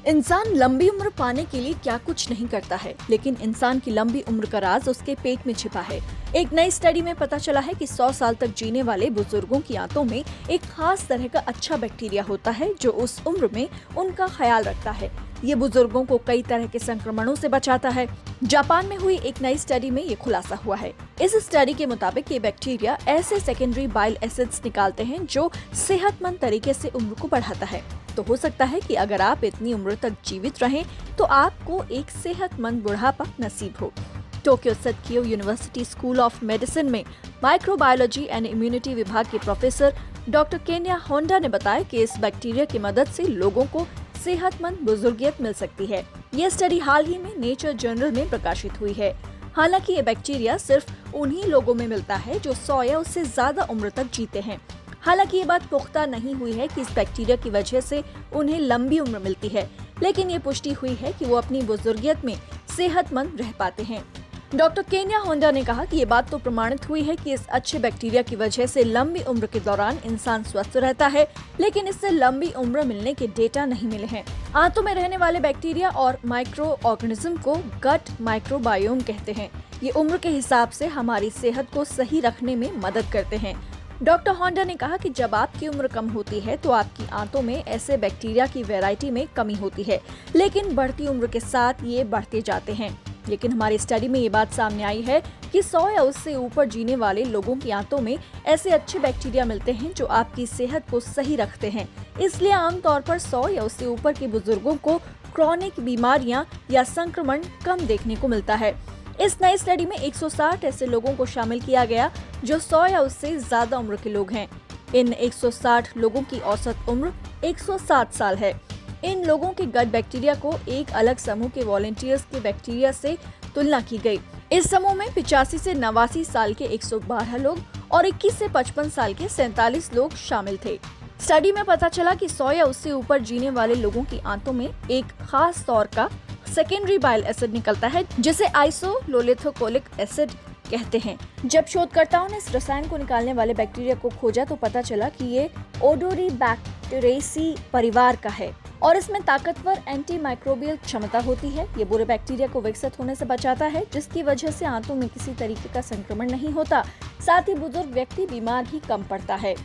इंसान लंबी उम्र पाने के लिए क्या कुछ नहीं करता है, लेकिन इंसान की लंबी उम्र का राज उसके पेट में छिपा है। एक नई स्टडी में पता चला है कि 100 साल तक जीने वाले बुजुर्गों की आंतों में एक खास तरह का अच्छा बैक्टीरिया होता है जो उस उम्र में उनका ख्याल रखता है। ये बुजुर्गों को कई तरह के संक्रमणों से बचाता है। जापान में हुई एक नई स्टडी में ये खुलासा हुआ है। इस स्टडी के मुताबिक ये बैक्टीरिया ऐसे सेकेंडरी बाइल एसिड्स निकालते हैं जो सेहतमंद तरीके से उम्र को बढ़ाता है। तो हो सकता है कि अगर आप इतनी उम्र तक जीवित रहें तो आपको एक सेहतमंद बुढ़ापा नसीब हो। टोक्यो स्थित कीयो यूनिवर्सिटी स्कूल ऑफ मेडिसिन में माइक्रोबायोलॉजी एंड इम्यूनिटी विभाग के प्रोफेसर डॉक्टर केन्या होंडा ने बताया कि इस बैक्टीरिया की मदद से लोगों को सेहतमंद बुजुर्गियत मिल सकती है। ये स्टडी हाल ही में नेचर जर्नल में प्रकाशित हुई है। हालांकि ये बैक्टीरिया सिर्फ उन्हीं लोगों में मिलता है जो 100 या उससे ज्यादा उम्र तक जीते हैं। हालांकि ये बात पुख्ता नहीं हुई है कि इस बैक्टीरिया की वजह से उन्हें लंबी उम्र मिलती है, लेकिन ये पुष्टि हुई है कि वो अपनी बुजुर्गियत में सेहतमंद रह पाते हैं। डॉक्टर केन्या होंडा ने कहा कि ये बात तो प्रमाणित हुई है कि इस अच्छे बैक्टीरिया की वजह से लंबी उम्र के दौरान इंसान स्वस्थ रहता है, लेकिन इससे लंबी उम्र मिलने के डेटा नहीं मिले हैं। आंतों में रहने वाले बैक्टीरिया और माइक्रो ऑर्गेनिज्म को गट माइक्रोबायोम कहते हैं। ये उम्र के हिसाब से हमारी सेहत को सही रखने में मदद करते हैं। डॉक्टर होंडा ने कहा कि जब आपकी उम्र कम होती है तो आपकी आंतों में ऐसे बैक्टीरिया की वैरायटी में कमी होती है, लेकिन बढ़ती उम्र के साथ ये बढ़ते जाते हैं। लेकिन हमारी स्टडी में ये बात सामने आई है कि 100 या उससे ऊपर जीने वाले लोगों की आंतों में ऐसे अच्छे बैक्टीरिया मिलते हैं जो आपकी सेहत को सही रखते हैं। इसलिए आमतौर पर 100 या उससे ऊपर के बुजुर्गों को क्रॉनिक बीमारियां या संक्रमण कम देखने को मिलता है। इस नई स्टडी में 160 ऐसे लोगों को शामिल किया गया जो 100 या उससे ज्यादा उम्र के लोग हैं। इन 160 लोगों की औसत उम्र 107 साल है। इन लोगों के गट बैक्टीरिया को एक अलग समूह के वॉलंटियर्स के बैक्टीरिया से तुलना की गई। इस समूह में 85 से 89 साल के 112 लोग और 21 से 55 साल के 47 लोग शामिल थे। स्टडी में पता चला कि 100 या उससे ऊपर जीने वाले लोगों की आंतों में एक खास तौर का सेकेंडरी बाइल एसिड निकलता है जिसे आइसोलोलिथोकोलिक एसिड कहते हैं। जब शोधकर्ताओं ने इस रसायन को निकालने वाले बैक्टीरिया को खोजा तो पता चला कि ये ओडोरीबैक्टेरेसी परिवार का है और इसमें ताकतवर एंटी माइक्रोबियल क्षमता होती है। ये बुरे बैक्टीरिया को विकसित होने से बचाता है, जिसकी वजह से आंतों में किसी तरीके का संक्रमण नहीं होता। साथ ही बुजुर्ग व्यक्ति बीमार भी कम पड़ता है।